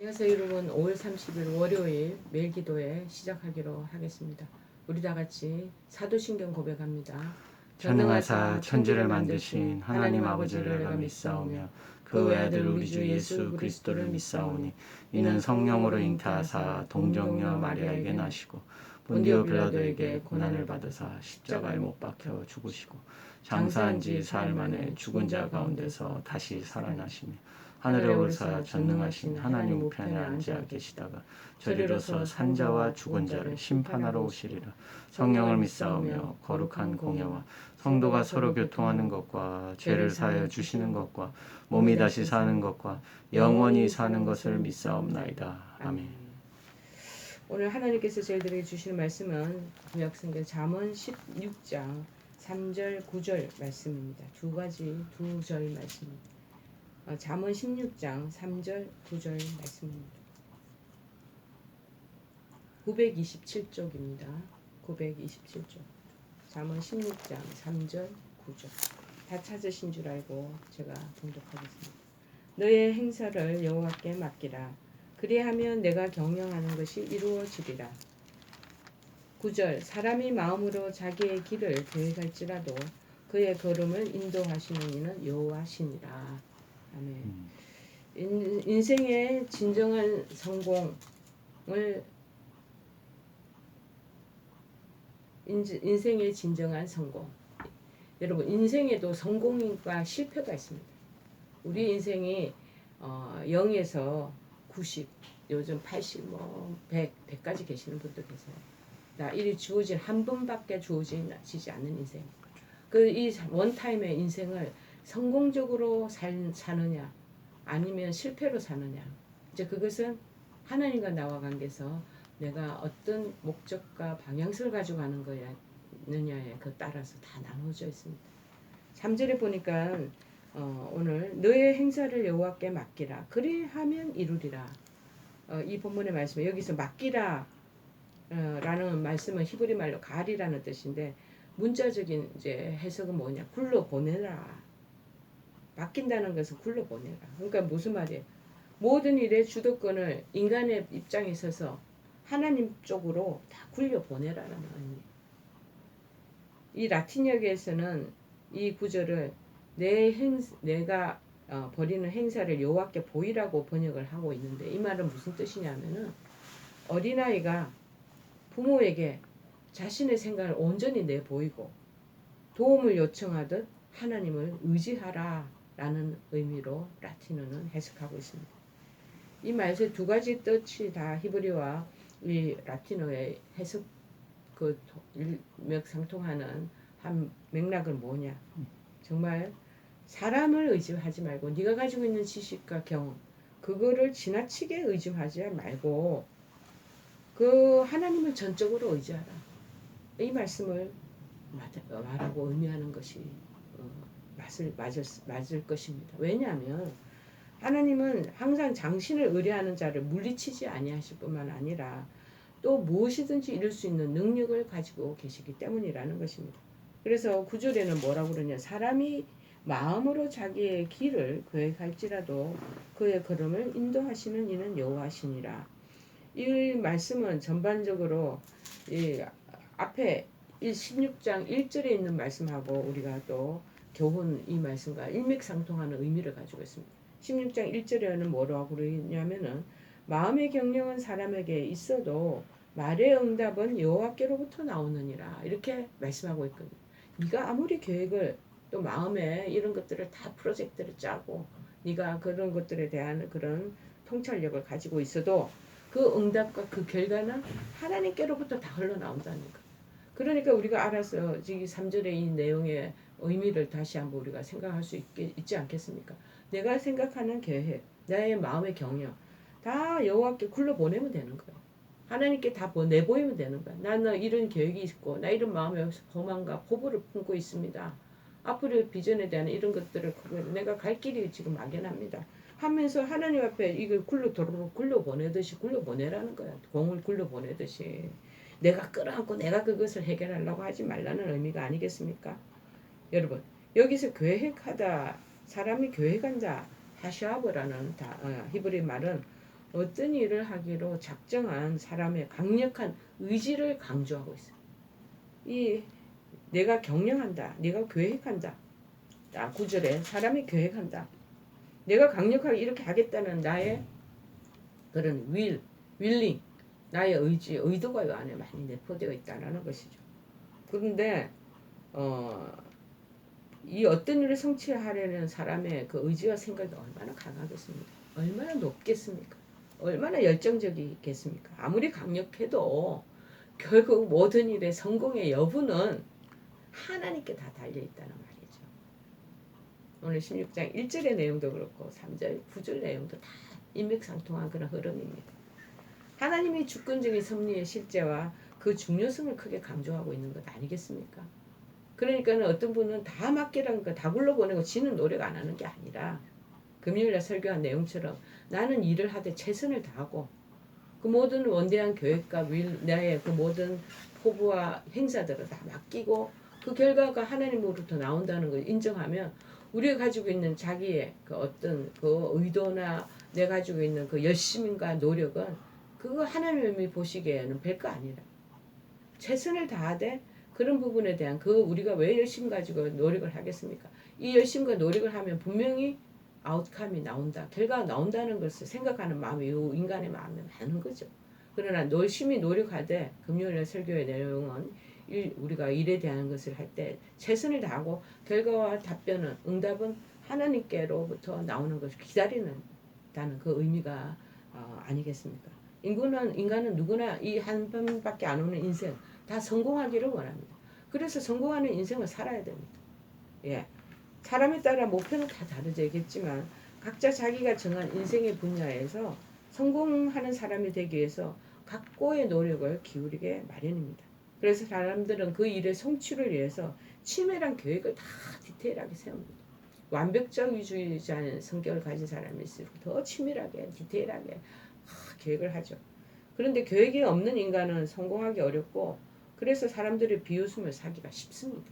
안녕하세요 여러분. 5월 30일 월요일 매일 기도회 시작하기로 하겠습니다. 우리 다 같이 사도신경 고백합니다. 전능하사 천지를 만드신 하나님 아버지를 내가 믿사오며 그 외아들 우리 주 예수 그리스도를 믿사오니 이는 성령으로 잉태하사 동정녀 마리아에게 나시고 본디오 빌라도에게 고난을 받으사 십자가에 못 박혀 죽으시고 장사한 지 사흘 만에 죽은 자 가운데서 다시 살아나시며 하늘에 오르사 전능하신 하나님 우편에 앉아 계시다가 저리로서 산자와 죽은 자를 심판하러 오시리라. 성령을 믿사오며 거룩한 공예와 성도가 서로 교통하는 것과 죄를 사하여 주시는 것과 몸이 다시 사는 것과 영원히 사는 것을 믿사옵나이다. 아멘. 오늘 하나님께서 저희들에게 주시는 말씀은 구약성경 잠언 16장 3절 9절 말씀입니다. 두 절 말씀입니다. 잠언 16장 3절 9절 말씀입니다. 927쪽입니다. 927쪽. 잠언 16장 3절 9절. 다 찾으신 줄 알고 제가 봉독하겠습니다. 너의 행사를 여호와께 맡기라. 그리하면 내가 경영하는 것이 이루어지리라. 9절. 사람이 마음으로 자기의 길을 계획할지라도 그의 걸음을 인도하시는 이는 여호와시니라. 아멘. 인생의 진정한 성공을 인생의 진정한 성공. 여러분 인생에도 성공과 실패가 있습니다. 우리 인생이 0에서 90, 요즘 80, 100까지 계시는 분도 계세요. 나 일이 주어진 한 번밖에 주어지지 않는 인생. 이 원타임의 인생을 성공적으로 사느냐 아니면 실패로 사느냐. 이제 그것은 하나님과 나와 관계에서 내가 어떤 목적과 방향성을 가지고 가는 거냐에 그 따라서 다 나눠져 있습니다. 3절에 보니까 오늘 너의 행사를 여호와께 맡기라. 그리하면 이루리라. 이 본문의 말씀에 여기서 맡기라 라는 말씀은 히브리 말로 가리라는 뜻인데 문자적인 이제 해석은 뭐냐? 굴러 보내라. 맡긴다는 것은 굴러 보내라. 그러니까 무슨 말이에요? 모든 일의 주도권을 인간의 입장에 있어서 하나님 쪽으로 다 굴려 보내라는 의미. 이 라틴역에서는 이 구절을 내가 벌이는 행사를 여호와께 보이라고 번역을 하고 있는데 이 말은 무슨 뜻이냐면은 어린아이가 부모에게 자신의 생각을 온전히 내보이고 도움을 요청하듯 하나님을 의지하라 라는 의미로 라틴어는 해석하고 있습니다. 이 말씀 두 가지 뜻이 다 히브리와 이 라틴어의 해석 그 일맥상통하는 한 맥락은 뭐냐? 정말 사람을 의지하지 말고 네가 가지고 있는 지식과 경험 그거를 지나치게 의지하지 말고 그 하나님을 전적으로 의지하라. 이 말씀을 말하고 의미하는 것이 맞을 것입니다. 왜냐하면 하나님은 항상 당신을 의뢰하는 자를 물리치지 아니하실 뿐만 아니라 또 무엇이든지 이룰 수 있는 능력을 가지고 계시기 때문이라는 것입니다. 그래서 9절에는 뭐라고 그러냐? 사람이 마음으로 자기의 길을 계획할지라도 그의 걸음을 인도하시는 이는 여호와시니라. 이 말씀은 전반적으로 이 앞에 16장 1절에 있는 말씀하고 우리가 또 교훈 이 말씀과 일맥상통하는 의미를 가지고 있습니다. 16장 1절에는 뭐라고 그러냐면은 마음의 경영은 사람에게 있어도 말의 응답은 여호와께로부터 나오느니라 이렇게 말씀하고 있거든요. 네가 아무리 계획을 또 마음에 이런 것들을 다 프로젝트를 짜고 네가 그런 것들에 대한 그런 통찰력을 가지고 있어도 그 응답과 그 결과는 하나님께로부터 다 흘러나온다니까. 그러니까 우리가 알아서 지금 3절의 이 내용의 의미를 다시 한번 우리가 생각할 수 있지 않겠습니까? 내가 생각하는 계획, 나의 마음의 경영 다 여호와께 굴러보내면 되는 거예요. 하나님께 다 내보이면 되는 거야. 나는 이런 계획이 있고 나 이런 마음의 소망과 포부를 품고 있습니다. 앞으로의 비전에 대한 이런 것들을 내가 갈 길이 지금 막연합니다. 하면서 하나님 앞에 이걸 굴러보내듯이 굴러보내라는 거야. 공을 굴러보내듯이. 내가 끌어안고 내가 그것을 해결하려고 하지 말라는 의미가 아니겠습니까? 여러분 여기서 계획하다 사람이 계획한다 하샤브라는 히브리 말은 어떤 일을 하기로 작정한 사람의 강력한 의지를 강조하고 있어요. 이 내가 경영한다. 내가 계획한다. 9절에 사람이 계획한다. 내가 강력하게 이렇게 하겠다는 나의 그런 윌링, 나의 의지, 의도가 이 안에 많이 내포되어 있다는 것이죠. 그런데 이 어떤 일을 성취하려는 사람의 그 의지와 생각이 얼마나 강하겠습니까? 얼마나 높겠습니까? 얼마나 열정적이겠습니까? 아무리 강력해도 결국 모든 일의 성공의 여부는 하나님께 다 달려있다는 말이죠. 오늘 16장 1절의 내용도 그렇고 3절, 9절 내용도 다 인맥상통한 그런 흐름입니다. 하나님이 주권적인 섭리의 실제와 그 중요성을 크게 강조하고 있는 것 아니겠습니까? 그러니까 어떤 분은 다 맡기라는 거 다 굴러보내고 지는 노력 안 하는 게 아니라 금요일날 설교한 내용처럼 나는 일을 하되 최선을 다하고 그 모든 원대한 계획과 나의 그 모든 포부와 행사들을 다 맡기고 그 결과가 하나님으로부터 나온다는 걸 인정하면 우리가 가지고 있는 자기의 그 어떤 그 의도나 내가 가지고 있는 그 열심과 노력은 그거 하나님이 보시기에는 별거 아니라 최선을 다하되 그런 부분에 대한 그 우리가 왜 열심 가지고 노력을 하겠습니까? 이 열심과 노력을 하면 분명히 아웃컴이 나온다. 결과가 나온다는 것을 생각하는 마음이 인간의 마음에 많은 거죠. 그러나 열심히 노력하되 금요일 설교의 내용은 우리가 일에 대한 것을 할 때 최선을 다하고 결과와 답변은 응답은 하나님께로부터 나오는 것을 기다리는다는 그 의미가 아니겠습니까? 인간은 누구나 이 한 번밖에 안 오는 인생 다 성공하기를 원합니다. 그래서 성공하는 인생을 살아야 됩니다. 예. 사람에 따라 목표는 다 다르겠지만 각자 자기가 정한 인생의 분야에서 성공하는 사람이 되기 위해서 각고의 노력을 기울이게 마련입니다. 그래서 사람들은 그 일의 성취를 위해서 치밀한 계획을 다 디테일하게 세웁니다. 완벽주의자의 성격을 가진 사람일수록 더 치밀하게 디테일하게 계획을 하죠. 그런데 계획이 없는 인간은 성공하기 어렵고 그래서 사람들의 비웃음을 사기가 쉽습니다.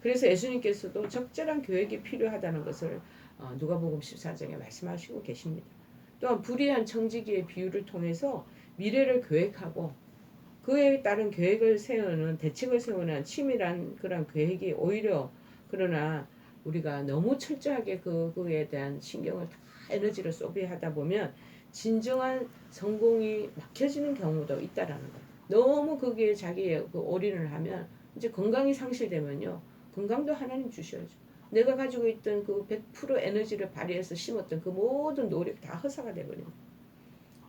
그래서 예수님께서도 적절한 계획이 필요하다는 것을 누가복음 14장에 말씀하시고 계십니다. 또한 불의한 청지기의 비유를 통해서 미래를 계획하고 그에 따른 계획을 세우는 대책을 세우는 치밀한 그런 계획이 오히려 그러나 우리가 너무 철저하게 그에 대한 신경을 다 에너지를 소비하다 보면 진정한 성공이 막혀지는 경우도 있다라는 거예요. 너무 거기에 자기의 그 올인을 하면 이제 건강이 상실되면요. 건강도 하나님 주셔야죠. 내가 가지고 있던 그 100% 에너지를 발휘해서 심었던 그 모든 노력 다 허사가 되버립니다.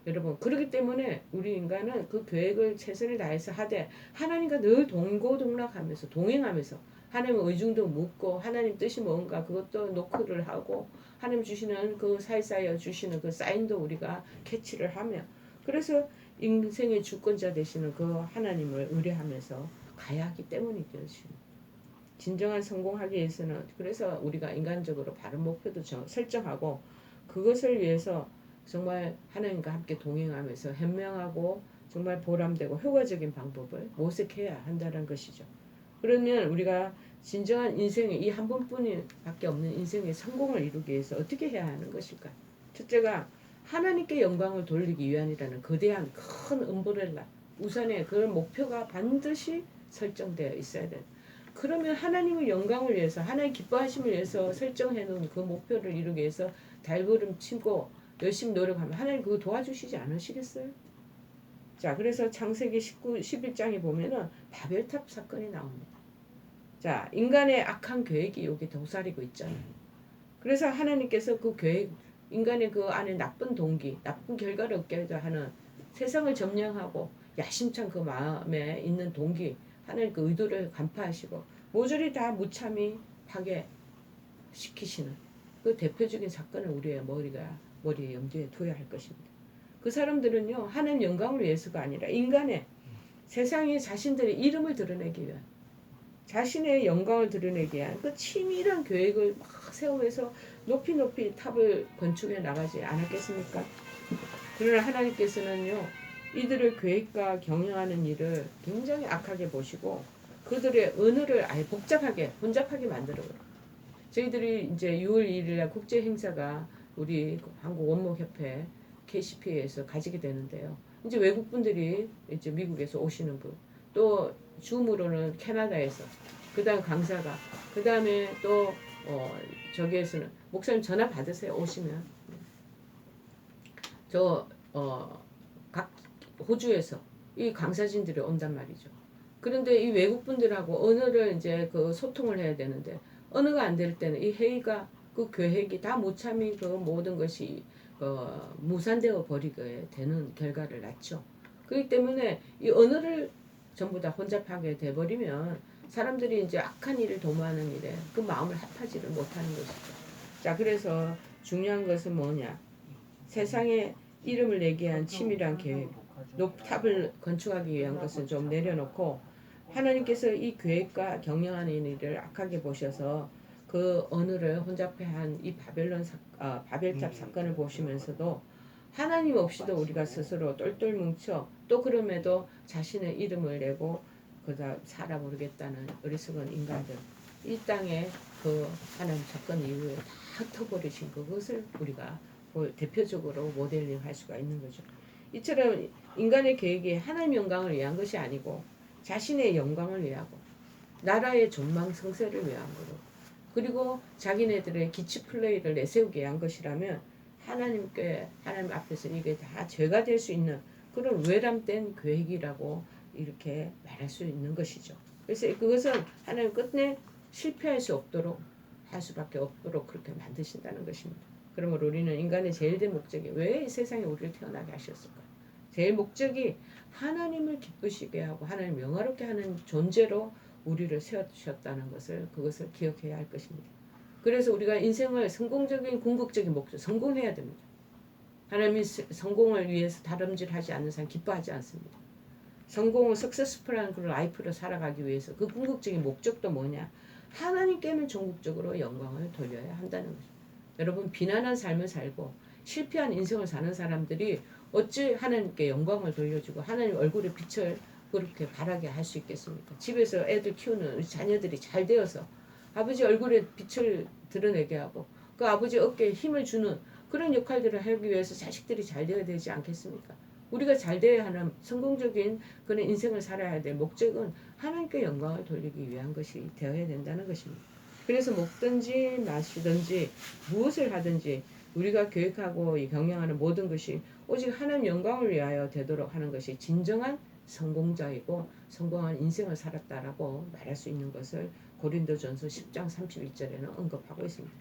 여러분 그렇기 때문에 우리 인간은 그 계획을 최선을 다해서 하되 하나님과 늘 동고동락하면서 동행하면서 하나님의 의중도 묻고 하나님 뜻이 뭔가 그것도 노크를 하고 하나님 주시는 그 사이사이에 주시는 그 사인도 우리가 캐치를 하며 그래서 인생의 주권자 되시는 그 하나님을 의뢰하면서 가야 하기 때문이겠죠. 진정한 성공하기 위해서는 그래서 우리가 인간적으로 바른 목표도 설정하고 그것을 위해서 정말 하나님과 함께 동행하면서 현명하고 정말 보람되고 효과적인 방법을 모색해야 한다는 것이죠. 그러면 우리가 진정한 인생의 이 한 번뿐이밖에 없는 인생의 성공을 이루기 위해서 어떻게 해야 하는 것일까? 첫째가 하나님께 영광을 돌리기 위함이라는 거대한 큰 엄브렐라 우선의 그런 목표가 반드시 설정되어 있어야 돼. 그러면 하나님의 영광을 위해서 하나님 기뻐하심을 위해서 설정해 놓은 그 목표를 이루기 위해서 달구름 치고 열심히 노력하면 하나님 그거 도와주시지 않으시겠어요? 자, 그래서 창세기 11장에 보면은 바벨탑 사건이 나옵니다. 자, 인간의 악한 계획이 여기 도사리고 있잖아요. 그래서 하나님께서 그 계획, 인간의 그 안에 나쁜 동기, 나쁜 결과를 얻게 하는 세상을 점령하고 야심찬 그 마음에 있는 동기, 하나님 그 의도를 간파하시고 모조리 다 무참히 파괴시키시는 그 대표적인 사건을 우리의 머리에 염두에 둬야 할 것입니다. 그 사람들은요 하나님 영광을 위해서가 아니라 인간의 세상에 자신들의 이름을 드러내기 위한 자신의 영광을 드러내기 위한 그 치밀한 계획을 막 세우면서 높이 탑을 건축해 나가지 않았겠습니까? 그러나 하나님께서는요 이들의 계획과 경영하는 일을 굉장히 악하게 보시고 그들의 언어를 아예 혼잡하게 만들어요. 저희들이 이제 6월 2일날 국제 행사가 우리 한국 원목협회 KCP에서 가지게 되는데요. 이제 외국 분들이 이제 미국에서 오시는 분, 또 줌으로는 캐나다에서, 그다음 강사가, 그다음에 또 저기에서는 목사님 전화 받으세요. 오시면 각 호주에서 이 강사진들이 온단 말이죠. 그런데 이 외국 분들하고 언어를 이제 그 소통을 해야 되는데 언어가 안 될 때는 이 회의가 그 계획이 다 무참히 그 모든 것이 무산되어 버리게 되는 결과를 낳죠. 그렇기 때문에 이 언어를 전부 다 혼잡하게 돼버리면 사람들이 이제 악한 일을 도모하는 일에 그 마음을 합하지를 못하는 것이죠. 자, 그래서 중요한 것은 뭐냐? 세상에 이름을 내게 한 치밀한 계획, 탑을 건축하기 위한 것은 좀 내려놓고 하나님께서 이 계획과 경영하는 일을 악하게 보셔서 그 언어를 혼잡해한 이 바벨탑 사건을 보시면서도 하나님 없이도 우리가 스스로 똘똘 뭉쳐 또 그럼에도 자신의 이름을 내고 그다 살아모르겠다는 어리석은 인간들, 이 땅에 그 하나님 사건 이후에 다 흩어버리신 그것을 우리가 대표적으로 모델링 할 수가 있는 거죠. 이처럼 인간의 계획이 하나님 영광을 위한 것이 아니고 자신의 영광을 위하고 나라의 존망 성세를 위한 거로, 그리고 자기네들의 기치 플레이를 내세우기 위한 것이라면 하나님 앞에서 이게 다 죄가 될 수 있는 그런 외람된 계획이라고 이렇게 말할 수 있는 것이죠. 그래서 그것은 하나님 끝내 실패할 수 없도록 할 수밖에 없도록 그렇게 만드신다는 것입니다. 그러므로 우리는 인간의 제일 된 목적이 왜 이 세상에 우리를 태어나게 하셨을까? 제일 목적이 하나님을 기쁘시게 하고 하나님 영화롭게 하는 존재로 우리를 세워주셨다는 것을 그것을 기억해야 할 것입니다. 그래서 우리가 인생을 성공적인 궁극적인 목적, 성공해야 됩니다. 하나님이 성공을 위해서 다름질하지 않는 사람 기뻐하지 않습니다. 성공을 석세스풀한 그 라이프를 살아가기 위해서 그 궁극적인 목적도 뭐냐? 하나님께는 전국적으로 영광을 돌려야 한다는 거죠. 여러분, 비난한 삶을 살고 실패한 인생을 사는 사람들이 어찌 하나님께 영광을 돌려주고 하나님 얼굴의 빛을 그렇게 바라게 할 수 있겠습니까? 집에서 애들 키우는 우리 자녀들이 잘 되어서 아버지 얼굴에 빛을 드러내게 하고 그 아버지 어깨에 힘을 주는 그런 역할들을 하기 위해서 자식들이 잘 되어야 되지 않겠습니까? 우리가 잘 되어야 하는 성공적인 그런 인생을 살아야 될 목적은 하나님께 영광을 돌리기 위한 것이 되어야 된다는 것입니다. 그래서 먹든지 마시든지 무엇을 하든지 우리가 계획하고 경영하는 모든 것이 오직 하나님 영광을 위하여 되도록 하는 것이 진정한 성공자이고 성공한 인생을 살았다라고 말할 수 있는 것을 고린도전서 10장 31절에는 언급하고 있습니다.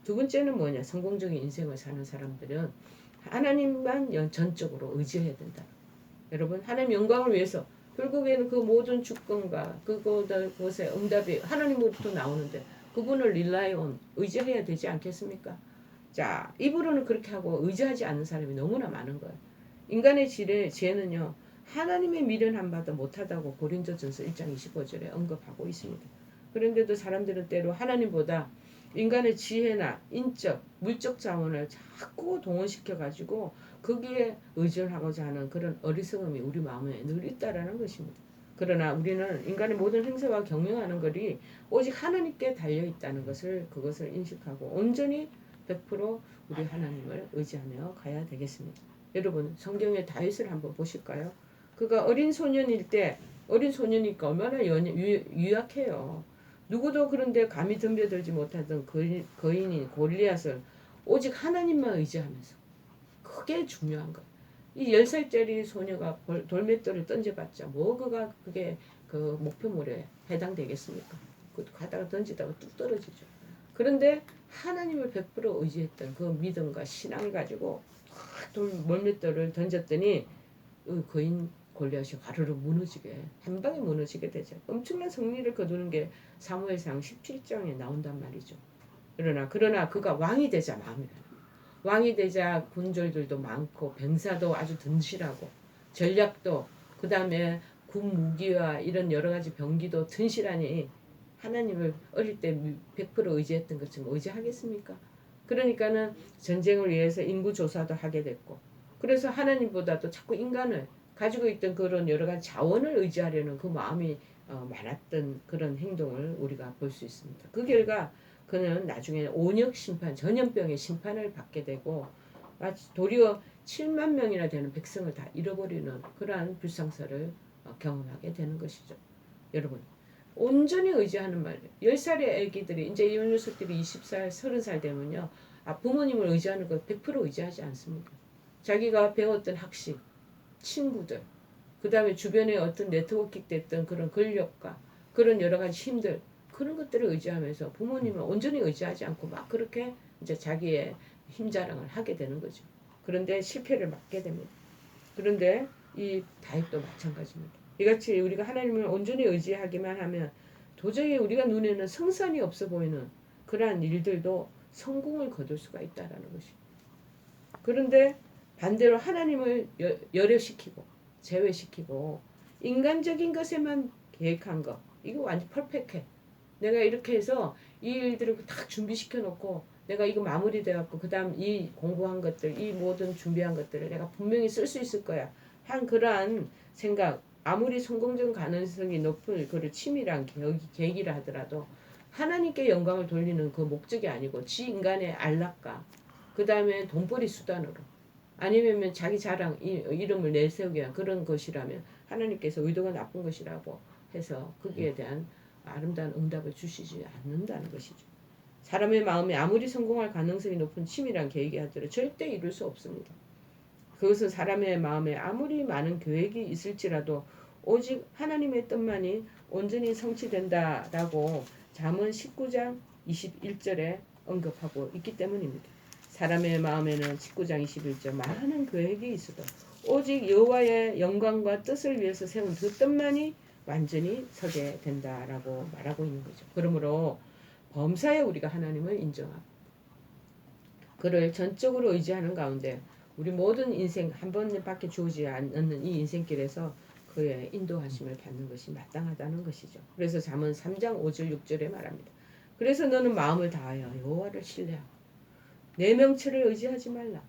두 번째는 뭐냐? 성공적인 인생을 사는 사람들은 하나님만 전적으로 의지해야 된다. 여러분, 하나님 영광을 위해서 결국에는 그 모든 주권과 그것의 응답이 하나님으로부터 나오는데 그분을 rely on, 의지해야 되지 않겠습니까? 자, 입으로는 그렇게 하고 의지하지 않는 사람이 너무나 많은 거예요. 인간의 지혜는요, 하나님의 미련한 바도 못하다고 고린도전서 1장 25절에 언급하고 있습니다. 그런데도 사람들은 때로 하나님보다 인간의 지혜나 인적, 물적 자원을 자꾸 동원시켜가지고 거기에 의존하고자 하는 그런 어리석음이 우리 마음에 늘 있다라는 것입니다. 그러나 우리는 인간의 모든 행세와 경영하는 것이 오직 하나님께 달려있다는 것을 그것을 인식하고 온전히 100% 우리 하나님을 의지하며 가야 되겠습니다. 여러분, 성경의 다윗을 한번 보실까요? 그가 어린 소년이니까 얼마나 유약해요. 누구도 그런데 감히 덤벼들지 못하던 거인인 골리앗을 오직 하나님만 의지하면서, 그게 중요한 거예요. 이 10살짜리 소녀가 돌맷돌을 던져봤자 그게 그 목표물에 해당되겠습니까? 그 가다가 던지다가 뚝 떨어지죠. 그런데 하나님을 100% 의지했던 그 믿음과 신앙을 가지고 돌맷돌을 던졌더니 거인 골리앗이 화르르 무너지게, 한 방에 무너지게 되죠. 엄청난 승리를 거두는 게 사무엘상 17장에 나온단 말이죠. 그러나 그가 왕이 되자 왕이 되자 군졸들도 많고 병사도 아주 든실하고 전략도, 그 다음에 군 무기와 이런 여러 가지 병기도 든실하니 하나님을 어릴 때 100% 의지했던 것처럼 의지하겠습니까? 그러니까는 전쟁을 위해서 인구 조사도 하게 됐고, 그래서 하나님보다도 자꾸 인간을 가지고 있던 그런 여러 가지 자원을 의지하려는 그 마음이 많았던 그런 행동을 우리가 볼 수 있습니다. 그 결과 그는 나중에 온역 심판, 전염병의 심판을 받게 되고 도리어 7만 명이나 되는 백성을 다 잃어버리는 그러한 불상사를 경험하게 되는 것이죠. 여러분 온전히 의지하는 말. 10살의 애기들이 이제 이 녀석들이 20살, 30살 되면요. 부모님을 의지하는 거 100% 의지하지 않습니다. 자기가 배웠던 학식, 친구들, 그 다음에 주변에 어떤 네트워킹 됐던 그런 권력과 그런 여러 가지 힘들 그런 것들을 의지하면서 부모님을 온전히 의지하지 않고 막 그렇게 이제 자기의 힘 자랑을 하게 되는 거죠. 그런데 실패를 맞게 됩니다. 그런데 이 다윗도 마찬가지입니다. 이같이 우리가 하나님을 온전히 의지하기만 하면 도저히 우리가 눈에는 성산이 없어 보이는 그러한 일들도 성공을 거둘 수가 있다라는 것이. 그런데 반대로 하나님을 열애시키고 제외시키고 인간적인 것에만 계획한 거 이거 완전 퍼펙해. 내가 이렇게 해서 이 일들을 딱 준비시켜 놓고 내가 이거 마무리돼 갖고 그다음 이 공부한 것들 이 모든 준비한 것들을 내가 분명히 쓸 수 있을 거야 한 그러한 생각 아무리 성공적 가능성이 높은 그를 치밀한 계기라 하더라도 하나님께 영광을 돌리는 그 목적이 아니고 지 인간의 안락과 그 다음에 돈벌이 수단으로 아니면 자기 자랑 이름을 내세우기 위한 그런 것이라면 하나님께서 의도가 나쁜 것이라고 해서 거기에 대한 아름다운 응답을 주시지 않는다는 것이죠. 사람의 마음에 아무리 성공할 가능성이 높은 치밀한 계획이 하더라도 절대 이룰 수 없습니다. 그것은 사람의 마음에 아무리 많은 계획이 있을지라도 오직 하나님의 뜻만이 온전히 성취된다라고 잠언 19장 21절에 언급하고 있기 때문입니다. 사람의 마음에는 19장 21절 많은 계획이 있어도 오직 여호와의 영광과 뜻을 위해서 세운 그 뜻만이 완전히 서게 된다라고 말하고 있는 거죠. 그러므로 범사에 우리가 하나님을 인정하고 그를 전적으로 의지하는 가운데 우리 모든 인생 한 번밖에 주어지지 않는 이 인생길에서 그의 인도하심을 받는 것이 마땅하다는 것이죠. 그래서 잠언 3장 5절 6절에 말합니다. 그래서 너는 마음을 다하여 여호와를 신뢰하고 내 명철을 의지하지 말라.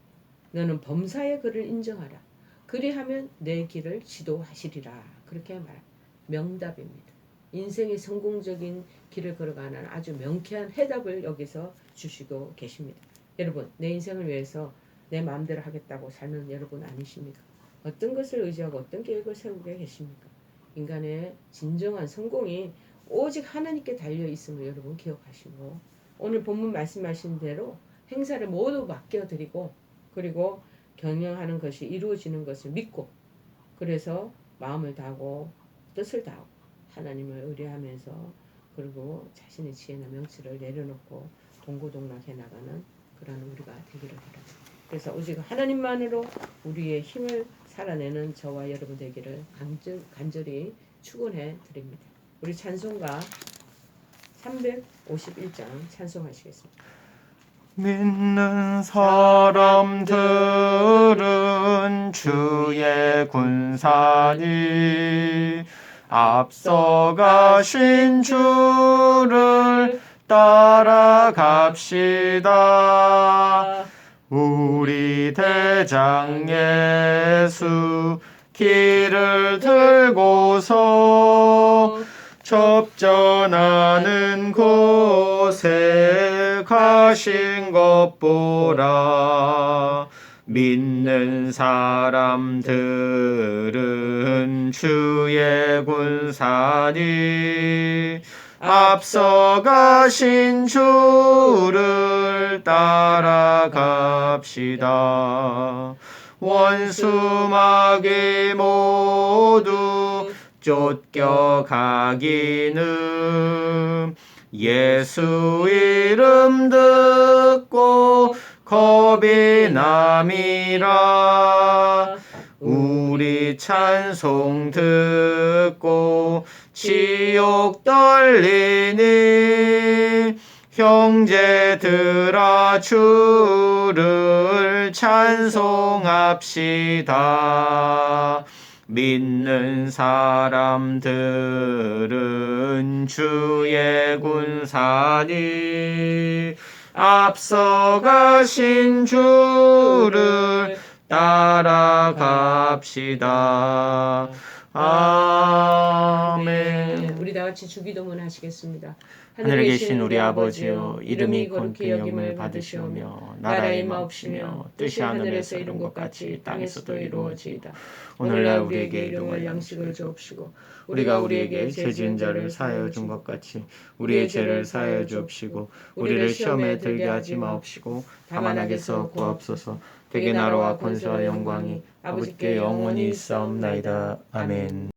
너는 범사에 그를 인정하라. 그리하면 내 길을 지도하시리라. 그렇게 말합니다. 명답입니다. 인생의 성공적인 길을 걸어가는 아주 명쾌한 해답을 여기서 주시고 계십니다. 여러분 내 인생을 위해서 내 마음대로 하겠다고 사는 여러분 아니십니까? 어떤 것을 의지하고 어떤 계획을 세우고 계십니까? 인간의 진정한 성공이 오직 하나님께 달려 있음을 여러분 기억하시고 오늘 본문 말씀하신 대로 행사를 모두 맡겨드리고 그리고 경영하는 것이 이루어지는 것을 믿고 그래서 마음을 다하고 뜻을 다하고 하나님을 의뢰하면서 그리고 자신의 지혜나 명치를 내려놓고 동고동락해 나가는 그런 우리가 되기를 바랍니다. 그래서 오직 하나님만으로 우리의 힘을 살아내는 저와 여러분 되기를 간절히 축원해 드립니다. 우리 찬송가 351장 찬송하시겠습니다. 믿는 사람들은 주의 군사니 앞서가신 주를 따라갑시다. 우리 대장 예수 길을 들고서 접전하는 곳에 가신 것 보라. 믿는 사람들은 주의 군사니 앞서가신 주를 따라갑시다. 원수마귀 모두 쫓겨가기는 예수 이름 듣고 겁이 남이라. 우리 찬송 듣고 지옥 떨리니 형제들아 주를 찬송합시다. 믿는 사람들은 주의 군사니 앞서가신 주를 따라갑시다. 아멘. 우리 우리 다 같이 주기도문 하시겠습니다. 하늘에 계신 우리 아버지여, 이름이 거룩히 여김을 받으시오며 나라의 마옵시며 뜻이 하늘에서 이룬 것 같이 땅에서도 이루어지이다. 오늘날 우리에게 일용할 양식을 주옵시고 우리가 우리에게 죄 지은 자를 사하여 준 것 같이 우리의 죄를 사하여 주옵시고 우리를 시험에 들게 하지 마옵시고 다만 악에서 구하옵소서. 되게 나라와 권세와 영광이 아버지께 영원히 있사옵나이다. 아멘.